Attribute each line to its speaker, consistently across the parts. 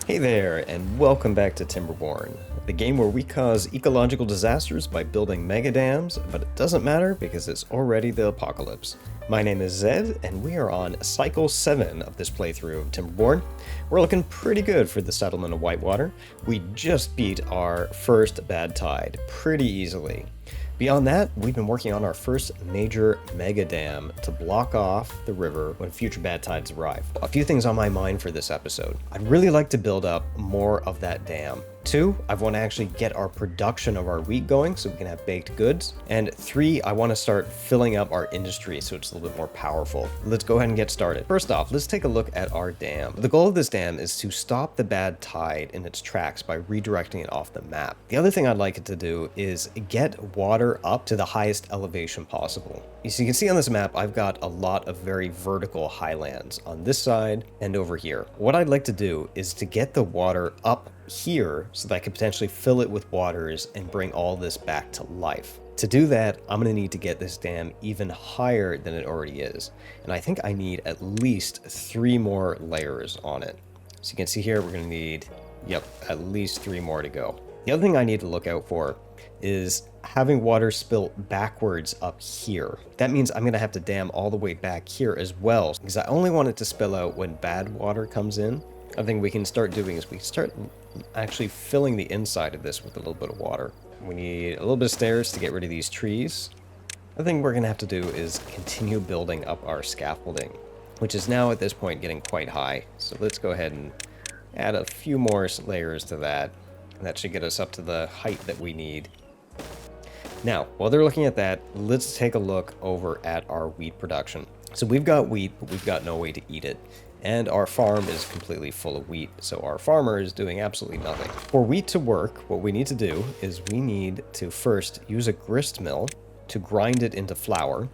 Speaker 1: Hey there, and welcome back to Timberborn, the game where we cause ecological disasters by building mega dams, but it doesn't matter because it's already the apocalypse. My name is Zed, and we are on cycle 7 of this playthrough of Timberborn. We're looking pretty good for the settlement of Whitewater. We just beat our first bad tide pretty easily. Beyond that, we've been working on our first major mega dam to block off the river when future bad tides arrive. A few things on my mind for this episode. I'd really like to build up more of that dam. 2, I want to actually get our production of our wheat going so we can have baked goods. And 3, I want to start filling up our industry so it's a little bit more powerful. Let's go ahead and get started. First off, let's take a look at our dam. The goal of this dam is to stop the bad tide in its tracks by redirecting it off the map. The other thing I'd like it to do is get water up to the highest elevation possible. So you can see on this map, I've got a lot of very vertical highlands on this side and over here. What I'd like to do is to get the water up here so that I could potentially fill it with waters and bring all this back to life. To do that, I'm going to need to get this dam even higher than it already is. And I think I need at least 3 more layers on it. So you can see here, we're going to need, at least 3 more to go. The other thing I need to look out for is having water spill backwards up here. That means I'm going to have to dam all the way back here as well, because I only want it to spill out when bad water comes in. Other thing we can start doing is we can start actually filling the inside of this with a little bit of water. We need a little bit of stairs to get rid of these trees. The thing we're going to have to do is continue building up our scaffolding, which is now at this point getting quite high. So let's go ahead and add a few more layers to that. That should get us up to the height that we need. Now, while they're looking at that, let's take a look over at our wheat production. So we've got wheat, but we've got no way to eat it. And our farm is completely full of wheat, so our farmer is doing absolutely nothing. For wheat to work, what we need to do is we need to first use a grist mill to grind it into flour,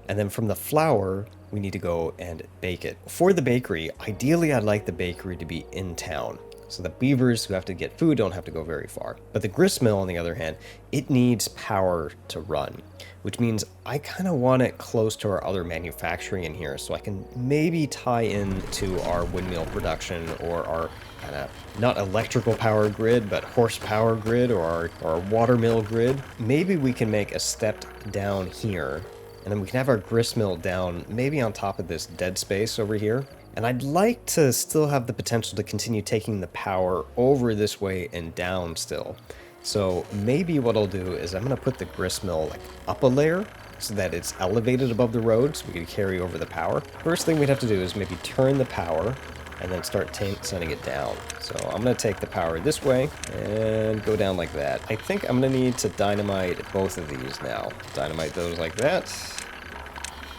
Speaker 1: and then from the flour, we need to go and bake it. For the bakery, ideally I'd like the bakery to be in town, so the beavers who have to get food don't have to go very far. But the grist mill, on the other hand, it needs power to run, which means I kind of want it close to our other manufacturing in here so I can maybe tie into our windmill production or our kind of not electrical power grid, but horsepower grid or our water mill grid. Maybe we can make a step down here, and then we can have our grist mill down maybe on top of this dead space over here. And I'd like to still have the potential to continue taking the power over this way and down still. So maybe what I'll do is I'm going to put the grist mill like up a layer so that it's elevated above the road so we can carry over the power. First thing we'd have to do is maybe turn the power and then start sending it down. So I'm going to take the power this way and go down like that. I think I'm going to need to dynamite both of these now. Dynamite those like that.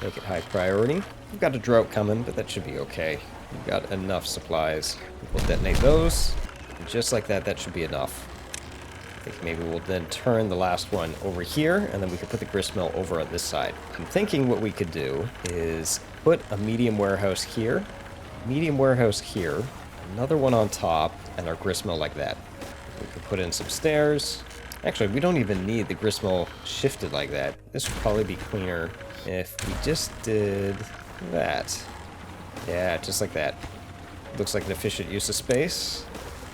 Speaker 1: Make it high priority. We've got a drought coming, but that should be okay. We've got enough supplies. We'll detonate those. And just like that, that should be enough. I think maybe we'll then turn the last one over here, and then we can put the grist mill over on this side. I'm thinking what we could do is put a medium warehouse here, another one on top, and our grist mill like that. We could put in some stairs. Actually, we don't even need the grist mill shifted like that. This would probably be cleaner if we just did that. Yeah, just like that. Looks like an efficient use of space.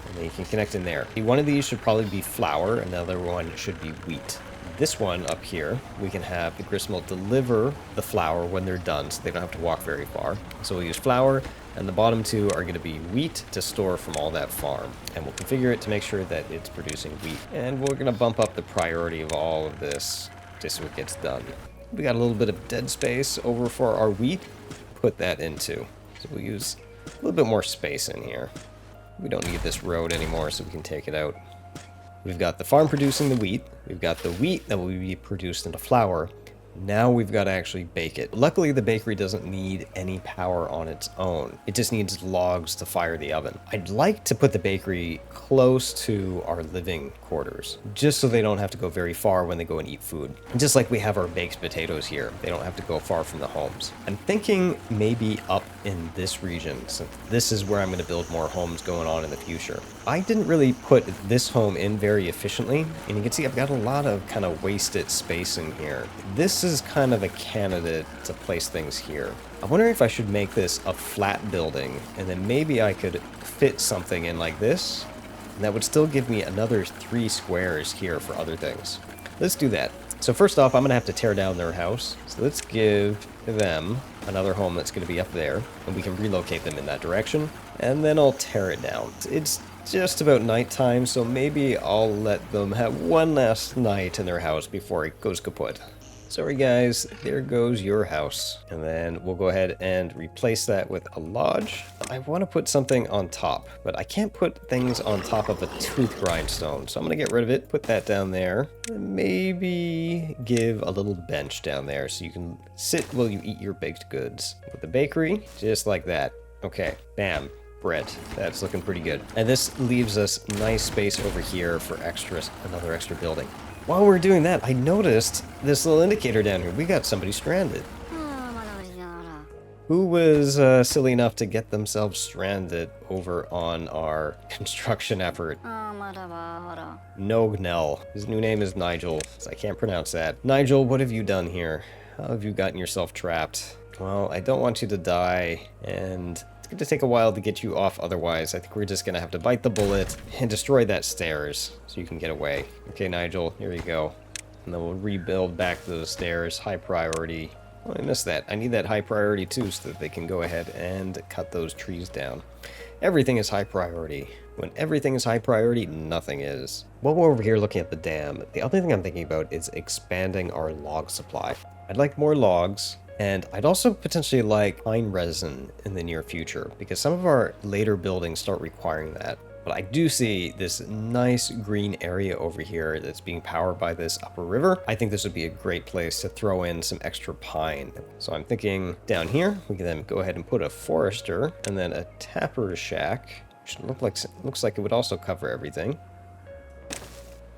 Speaker 1: And then you can connect in there. One of these should probably be flour, another one should be wheat. This one up here, we can have the grist mill deliver the flour when they're done, so they don't have to walk very far. So we'll use flour, and the bottom 2 are going to be wheat to store from all that farm. And we'll configure it to make sure that it's producing wheat. And we're going to bump up the priority of all of this just so it gets done. We got a little bit of dead space over for our wheat. Put that into. So we'll use a little bit more space in here. We don't need this road anymore, so we can take it out. We've got the farm producing the wheat. We've got the wheat that will be produced into flour. Now we've got to actually bake it. Luckily, the bakery doesn't need any power on its own. It just needs logs to fire the oven. I'd like to put the bakery close to our living quarters, just so they don't have to go very far when they go and eat food. Just like we have our baked potatoes here. They don't have to go far from the homes. I'm thinking maybe up in this region, since this is where I'm going to build more homes going on in the future. I didn't really put this home in very efficiently, and you can see I've got a lot of kind of wasted space in here. This this is kind of a candidate to place things here. I wonder if I should make this a flat building, and then maybe I could fit something in like this, and that would still give me another 3 squares here for other things. Let's do that. So first off, I'm going to have to tear down their house. So let's give them another home that's going to be up there, and we can relocate them in that direction, and then I'll tear it down. It's just about nighttime, so maybe I'll let them have one last night in their house before it goes kaput. Sorry guys, there goes your house. And then we'll go ahead and replace that with a lodge. I want to put something on top, but I can't put things on top of a tooth grindstone. So I'm going to get rid of it, put that down there, and maybe give a little bench down there so you can sit while you eat your baked goods. With the bakery, just like that. Okay, bam. Bread. That's looking pretty good. And this leaves us nice space over here for another extra building. While we're doing that, I noticed this little indicator down here. We got somebody stranded. Who was silly enough to get themselves stranded over on our construction effort? Nognell. His new name is Nigel. I can't pronounce that. Nigel, what have you done here? How have you gotten yourself trapped? Well, I don't want you to die, and it's going to take a while to get you off otherwise. I think we're just going to have to bite the bullet and destroy that stairs so you can get away. Okay, Nigel, here you go. And then we'll rebuild back those stairs. High priority. Oh, I missed that. I need that high priority too so that they can go ahead and cut those trees down. Everything is high priority. When everything is high priority, nothing is. While we're over here looking at the dam, the other thing I'm thinking about is expanding our log supply. I'd like more logs. And I'd also potentially like pine resin in the near future, because some of our later buildings start requiring that. But I do see this nice green area over here that's being powered by this upper river. I think this would be a great place to throw in some extra pine. So I'm thinking down here, we can then go ahead and put a forester and then a tapper shack, which looks like it would also cover everything.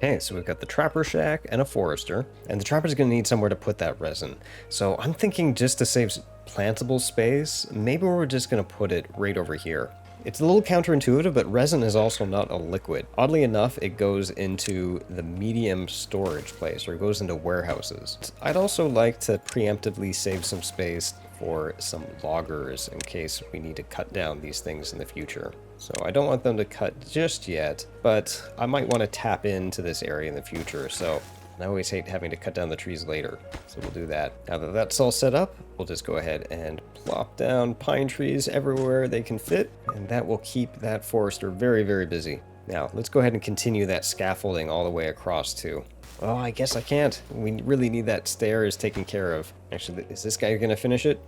Speaker 1: Okay, so we've got the trapper shack and a forester, and the trapper's going to need somewhere to put that resin. So I'm thinking just to save plantable space, maybe we're just going to put it right over here. It's a little counterintuitive, but resin is also not a liquid. Oddly enough, it goes into the medium storage place, or it goes into warehouses. I'd also like to preemptively save some space for some loggers in case we need to cut down these things in the future. So I don't want them to cut just yet, but I might want to tap into this area in the future. So I always hate having to cut down the trees later. So we'll do that. Now that that's all set up, we'll just go ahead and plop down pine trees everywhere they can fit. And that will keep that forester very, very busy. Now let's go ahead and continue that scaffolding all the way across too. Oh, I guess I can't. We really need that stairs taken care of. Actually, is this guy going to finish it?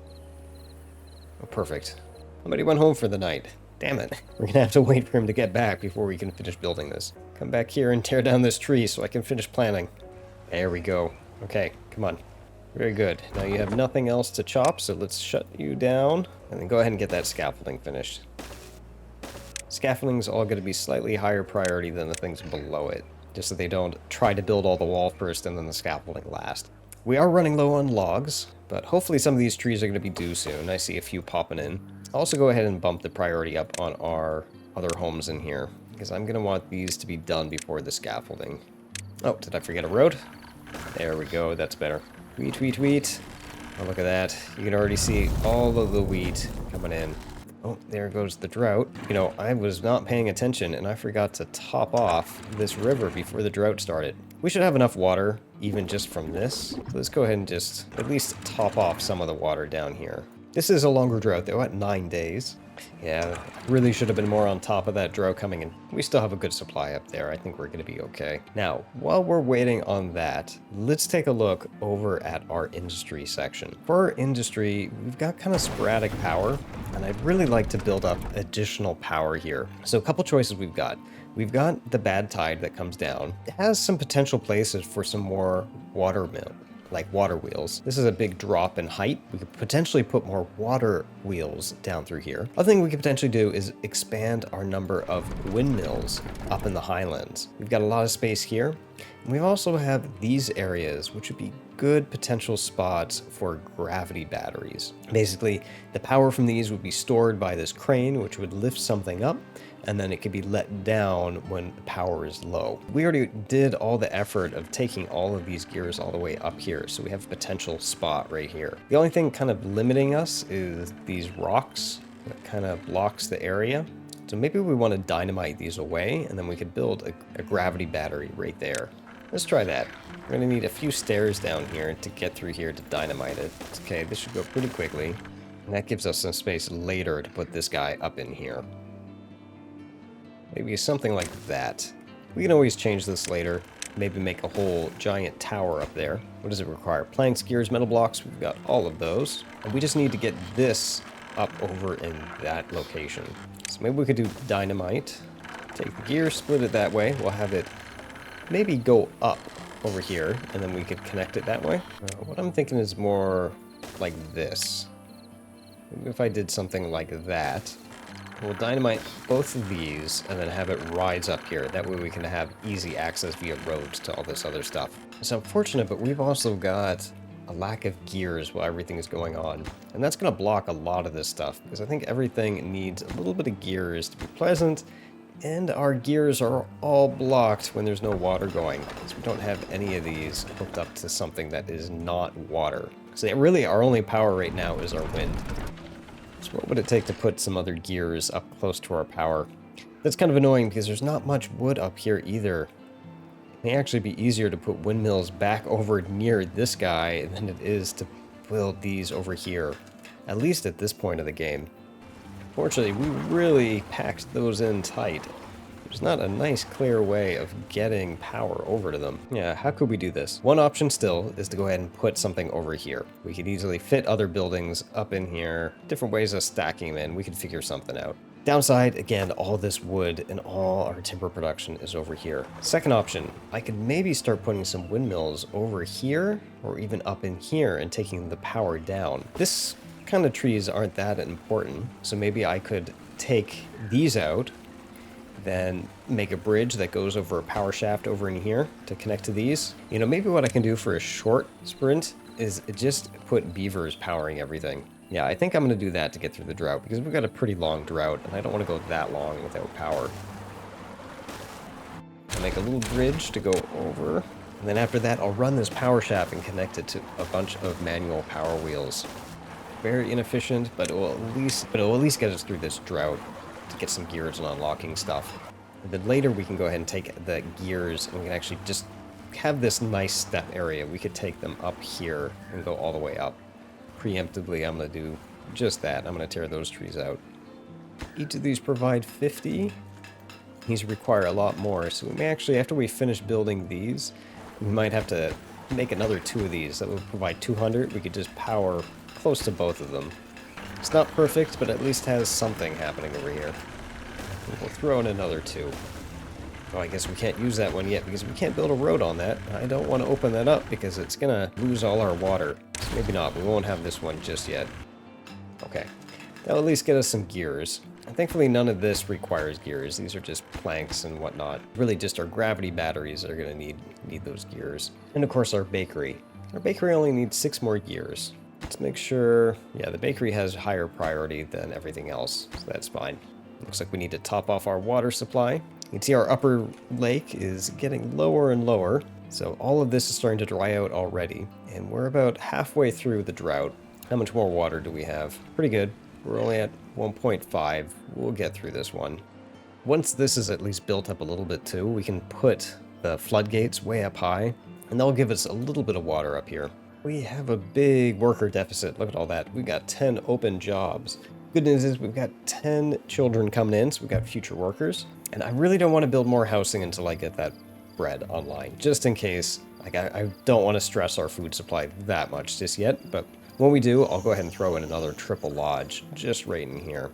Speaker 1: Oh, perfect. Somebody went home for the night. Damn it. We're gonna have to wait for him to get back before we can finish building this. Come back here and tear down this tree so I can finish planting. There we go. Okay, come on. Very good. Now you have nothing else to chop, so let's shut you down. And then go ahead and get that scaffolding finished. Scaffolding's all going to be slightly higher priority than the things below it, just so they don't try to build all the wall first and then the scaffolding last. We are running low on logs, but hopefully some of these trees are going to be due soon. I see a few popping in. I'll also go ahead and bump the priority up on our other homes in here, because I'm going to want these to be done before the scaffolding. Oh, did I forget a road? There we go, that's better. Wheat, wheat, wheat. Oh, look at that. You can already see all of the wheat coming in. Oh, there goes the drought. You know, I was not paying attention and I forgot to top off this river before the drought started. We should have enough water, even just from this. So let's go ahead and just at least top off some of the water down here. This is a longer drought, though, at 9 days. Yeah, really should have been more on top of that drought coming in. We still have a good supply up there. I think we're going to be okay. Now, while we're waiting on that, let's take a look over at our industry section. For our industry, we've got kind of sporadic power, and I'd really like to build up additional power here. So a couple choices we've got. We've got the bad tide that comes down. It has some potential places for some more water wheels. This is a big drop in height. We could potentially put more water wheels down through here. Other thing we could potentially do is expand our number of windmills up in the highlands. We've got a lot of space here. And we also have these areas, which would be good potential spots for gravity batteries. Basically, the power from these would be stored by this crane, which would lift something up, and then it can be let down when the power is low. We already did all the effort of taking all of these gears all the way up here, so we have a potential spot right here. The only thing kind of limiting us is these rocks that kind of blocks the area. So maybe we want to dynamite these away, and then we could build a gravity battery right there. Let's try that. We're going to need a few stairs down here to get through here to dynamite it. Okay, this should go pretty quickly. And that gives us some space later to put this guy up in here. Maybe something like that. We can always change this later. Maybe make a whole giant tower up there. What does it require? Planks, gears, metal blocks. We've got all of those. And we just need to get this up over in that location. So maybe we could do dynamite. Take the gear, split it that way. We'll have it maybe go up over here, and then we could connect it that way. What I'm thinking is more like this. Maybe if I did something like that. We'll dynamite both of these and then have it rise up here. That way we can have easy access via roads to all this other stuff. It's unfortunate, but we've also got a lack of gears while everything is going on. And that's going to block a lot of this stuff, because I think everything needs a little bit of gears to be pleasant, and our gears are all blocked when there's no water going, because we don't have any of these hooked up to something that is not water. So really our only power right now is our wind. So what would it take to put some other gears up close to our power? That's kind of annoying because there's not much wood up here either. It may actually be easier to put windmills back over near this guy than it is to build these over here. At least at this point of the game. Fortunately, we really packed those in tight. There's not a nice clear way of getting power over to them. Yeah, how could we do this? One option still is to go ahead and put something over here. We could easily fit other buildings up in here. Different ways of stacking them in. We could figure something out. Downside, again, all this wood and all our timber production is over here. Second option, I could maybe start putting some windmills over here or even up in here and taking the power down. This kind of trees aren't that important, so maybe I could take these out, then make a bridge that goes over a power shaft over in here to connect to these. You know, maybe what I can do for a short sprint is just put beavers powering everything. Yeah, I think I'm going to do that to get through the drought, because we've got a pretty long drought, and I don't want to go that long without power. I'll make a little bridge to go over, and then after that I'll run this power shaft and connect it to a bunch of manual power wheels. Very inefficient, but it will at least get us through this drought to get some gears and unlocking stuff. And then later we can go ahead and take the gears and we can actually just have this nice step area. We could take them up here and go all the way up. Preemptively, I'm going to do just that. I'm going to tear those trees out. Each of these provide 50. These require a lot more, so we may actually, after we finish building these, we might have to make another 2 of these. That would provide 200. We could just power close to both of them. It's not perfect, but at least has something happening over here. We'll throw in another 2. Oh, I guess we can't use that one yet because we can't build a road on that. I don't want to open that up because it's going to lose all our water. So maybe not. We won't have this one just yet. Okay. That'll at least get us some gears. And thankfully, none of this requires gears. These are just planks and whatnot. Really just our gravity batteries that are going to need those gears. And of course, our bakery. Our bakery only needs 6 more gears. Let's make sure, yeah, the bakery has higher priority than everything else, so that's fine. Looks like we need to top off our water supply. You can see our upper lake is getting lower and lower, so all of this is starting to dry out already, and we're about halfway through the drought. How much more water do we have? Pretty good. We're only at 1.5. We'll get through this one. Once this is at least built up a little bit too, we can put the floodgates way up high, and that'll give us a little bit of water up here. We have a big worker deficit. Look at all that. We've got 10 open jobs. Good news is we've got 10 children coming in, so we've got future workers. And I really don't want to build more housing until I get that bread online, just in case. Like, I don't want to stress our food supply that much just yet, but when we do, I'll go ahead and throw in another triple lodge just right in here.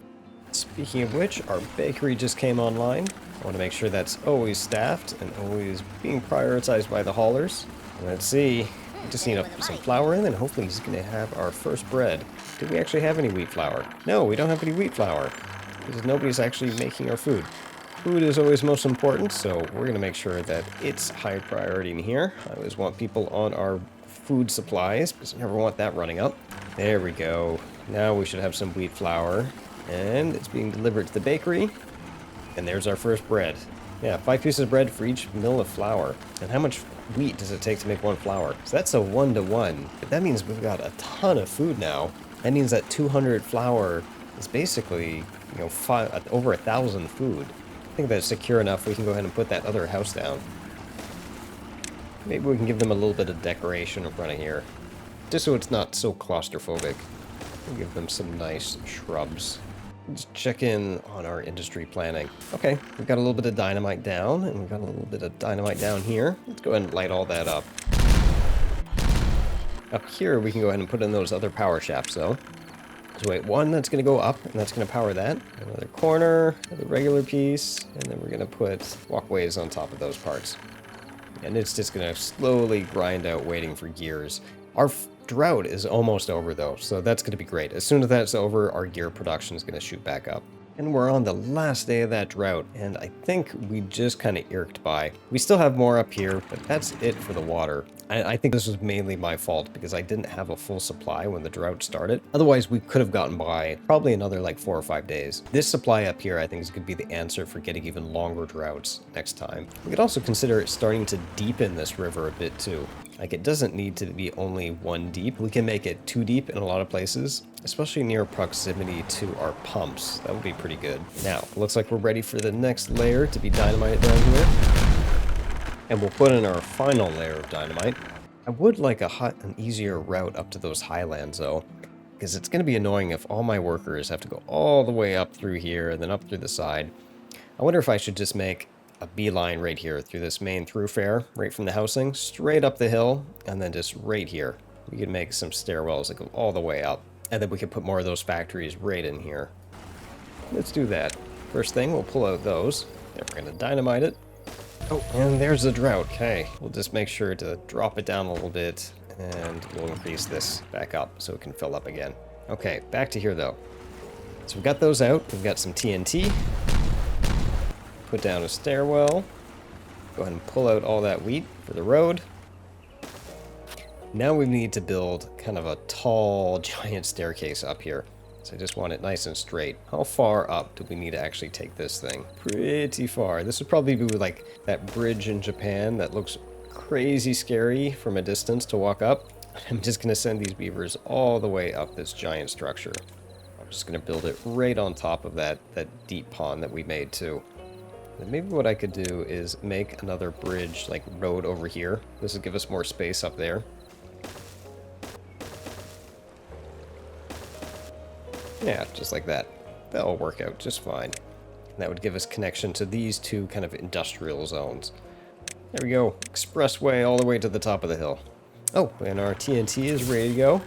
Speaker 1: Speaking of which, our bakery just came online. I want to make sure that's always staffed and always being prioritized by the haulers. Let's see. We just need some flour in, and hopefully he's going to have our first bread. Do we actually have any wheat flour? No, we don't have any wheat flour, because nobody's actually making our food. Food is always most important, so we're going to make sure that it's high priority in here. I always want people on our food supplies, because I never want that running up. There we go. Now we should have some wheat flour, and it's being delivered to the bakery. And there's our first bread. Yeah, 5 pieces of bread for each mill of flour. And how much wheat does it take to make 1 flour? So that's a 1-to-1. But that means we've got a ton of food now. That means that 200 flour is basically, you know, over 1,000 food. I think that's secure enough. We can go ahead and put that other house down. Maybe we can give them a little bit of decoration in front of here, just so it's not so claustrophobic. We'll give them some nice shrubs. Let's check in on our industry planning. Okay, we've got a little bit of dynamite down, and we've got a little bit of dynamite down here. Let's go ahead and light all that up. Up here, we can go ahead and put in those other power shafts, though. So wait, one that's going to go up, and that's going to power that. Another corner, another regular piece, and then we're going to put walkways on top of those parts. And it's just going to slowly grind out waiting for gears. Our drought is almost over, though, so that's going to be great. As soon as that's over, our gear production is going to shoot back up. And we're on the last day of that drought, and I think we just kind of irked by. We still have more up here, but that's it for the water. I think this was mainly my fault because I didn't have a full supply when the drought started. Otherwise, we could have gotten by probably another like 4 or 5 days. This supply up here, I think, is going to be the answer for getting even longer droughts next time. We could also consider starting to deepen this river a bit too. Like, it doesn't need to be only 1 deep. We can make it 2 deep in a lot of places, especially near proximity to our pumps. That would be pretty good. Now, looks like we're ready for the next layer to be dynamite down here. And we'll put in our final layer of dynamite. I would like an easier route up to those highlands, though, because it's going to be annoying if all my workers have to go all the way up through here and then up through the side. I wonder if I should just make a beeline right here through this main thoroughfare, right from the housing, straight up the hill, and then just right here. We could make some stairwells that go all the way up, and then we could put more of those factories right in here. Let's do that. First thing, we'll pull out those. Then we're going to dynamite it. Oh, and there's the drought. Okay, we'll just make sure to drop it down a little bit, and we'll increase this back up so it can fill up again. Okay, back to here though. So we've got those out. We've got some TNT. Put down a stairwell. Go ahead and pull out all that wheat for the road. Now we need to build kind of a tall, giant staircase up here. So I just want it nice and straight. How far up do we need to actually take this thing? Pretty far. This would probably be like that bridge in Japan that looks crazy scary from a distance to walk up. I'm just going to send these beavers all the way up this giant structure. I'm just going to build it right on top of that deep pond that we made too. And maybe what I could do is make another bridge, like road over here. This will give us more space up there. Yeah, just like that. That'll work out just fine. And that would give us connection to these 2 kind of industrial zones. There we go. Expressway all the way to the top of the hill. Oh, and our TNT is ready to go.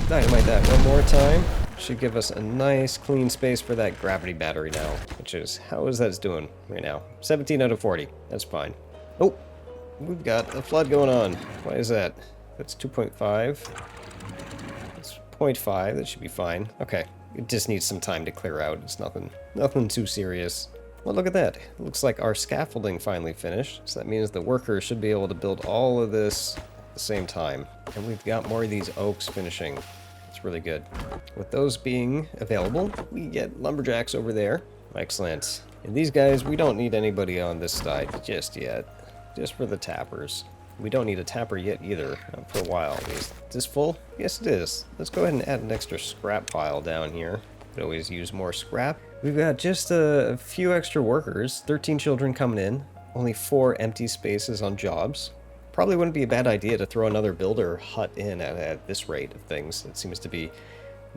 Speaker 1: Dynamite that one more time. Should give us a nice clean space for that gravity battery now, which is, how is that doing right now? 17 out of 40. That's fine. Oh, we've got a flood going on. Why is that? That's 2.5. 0.5, that should be fine. Okay, it just needs some time to clear out. It's nothing too serious. Well, look at that. It looks like our scaffolding finally finished, so that means the workers should be able to build all of this at the same time. And we've got more of these oaks finishing. It's really good. With those being available, we get lumberjacks over there. Excellent. And these guys, we don't need anybody on this side just yet. Just for the tappers. We don't need a tapper yet either, for a while at least. Is this full? Yes, it is. Let's go ahead and add an extra scrap pile down here. Could always use more scrap. We've got just a few extra workers, 13 children coming in, only 4 empty spaces on jobs. Probably wouldn't be a bad idea to throw another builder hut in at this rate of things. It seems to be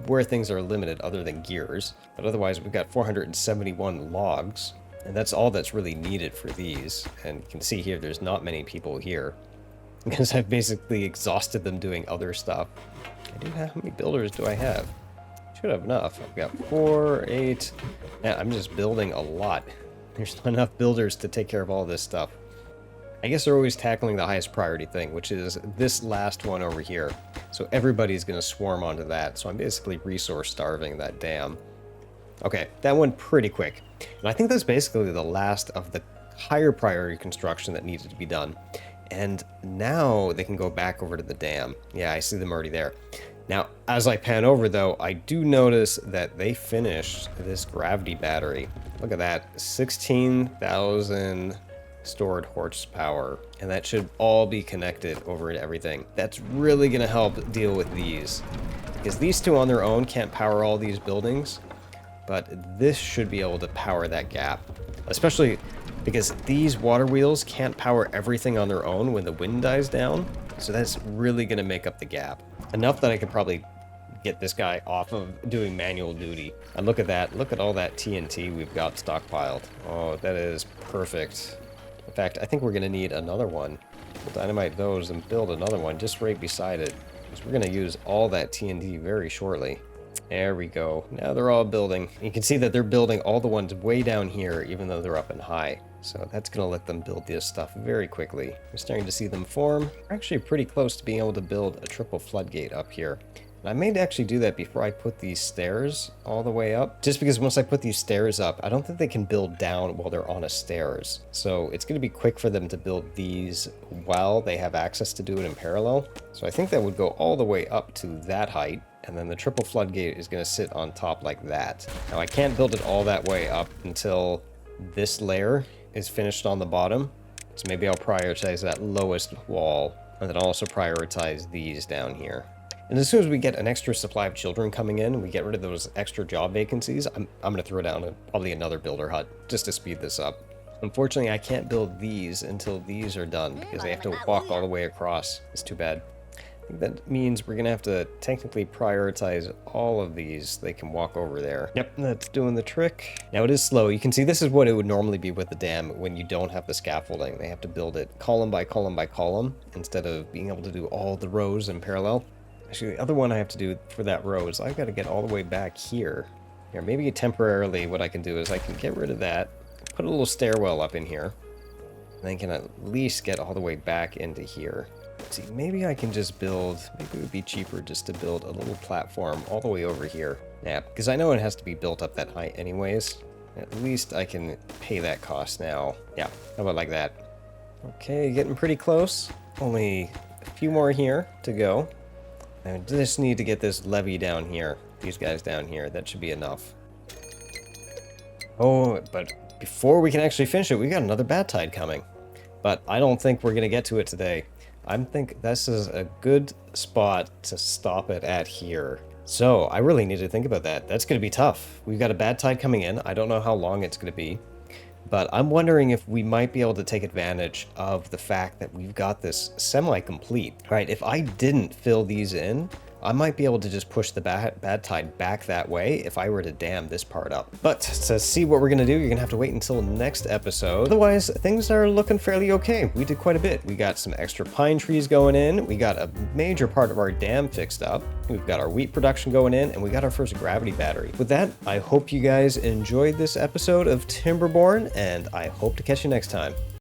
Speaker 1: where things are limited other than gears. But otherwise, we've got 471 logs. And that's all that's really needed for these. And you can see here, there's not many people here. Because I've basically exhausted them doing other stuff. How many builders do I have? Should have enough. I've got 4, 8. Yeah, I'm just building a lot. There's not enough builders to take care of all this stuff. I guess they're always tackling the highest priority thing, which is this last one over here. So everybody's going to swarm onto that. So I'm basically resource starving that dam. Okay, that went pretty quick. And I think that's basically the last of the higher priority construction that needed to be done. And now they can go back over to the dam. Yeah, I see them already there. Now, as I pan over though, I do notice that they finished this gravity battery. Look at that, 16,000 stored horsepower, and that should all be connected over to everything. That's really gonna help deal with these, because these two on their own can't power all these buildings, but this should be able to power that gap, especially because these water wheels can't power everything on their own when the wind dies down. So that's really gonna make up the gap. Enough that I could probably get this guy off of doing manual duty. And look at that, look at all that TNT we've got stockpiled. Oh, that is perfect. In fact, I think we're gonna need another one. We'll dynamite those and build another one just right beside it, because we're gonna use all that TNT very shortly. There we go. Now they're all building. You can see that they're building all the ones way down here, even though they're up and high. So that's going to let them build this stuff very quickly. We're starting to see them form. We're actually pretty close to being able to build a triple floodgate up here. And I may actually do that before I put these stairs all the way up. Just because once I put these stairs up, I don't think they can build down while they're on a stairs. So it's going to be quick for them to build these while they have access to do it in parallel. So I think that would go all the way up to that height. And then the triple floodgate is going to sit on top like that. Now I can't build it all that way up until this layer is finished on the bottom. So maybe I'll prioritize that lowest wall, and then also prioritize these down here. And as soon as we get an extra supply of children coming in, we get rid of those extra job vacancies, I'm going to throw down probably another builder hut just to speed this up. Unfortunately, I can't build these until these are done because they have to walk all the way across. It's too bad. That means we're gonna have to technically prioritize all of these. They can walk over there. Yep, that's doing the trick. Now it is slow. You can see this is what it would normally be with the dam when you don't have the scaffolding. They have to build it column by column by column instead of being able to do all the rows in parallel. Actually, the other one I have to do for that row is I've got to get all the way back here. Here, maybe temporarily what I can do is I can get rid of that, put a little stairwell up in here, and then can at least get all the way back into here. See, maybe I can just build, maybe it would be cheaper just to build a little platform all the way over here. Yeah, because I know it has to be built up that height anyways. At least I can pay that cost now. Yeah, how about like that? Okay, getting pretty close. Only a few more here to go. I just need to get this levee down here. These guys down here, that should be enough. Oh, but before we can actually finish it, we got another bad tide coming. But I don't think we're gonna get to it today. I think this is a good spot to stop it at here. So I really need to think about that. That's going to be tough. We've got a bad tide coming in. I don't know how long it's going to be, but I'm wondering if we might be able to take advantage of the fact that we've got this semi-complete. Right, if I didn't fill these in, I might be able to just push the bad tide back that way if I were to dam this part up. But to see what we're going to do, you're going to have to wait until next episode. Otherwise, things are looking fairly okay. We did quite a bit. We got some extra pine trees going in. We got a major part of our dam fixed up. We've got our wheat production going in, and we got our first gravity battery. With that, I hope you guys enjoyed this episode of Timberborn, and I hope to catch you next time.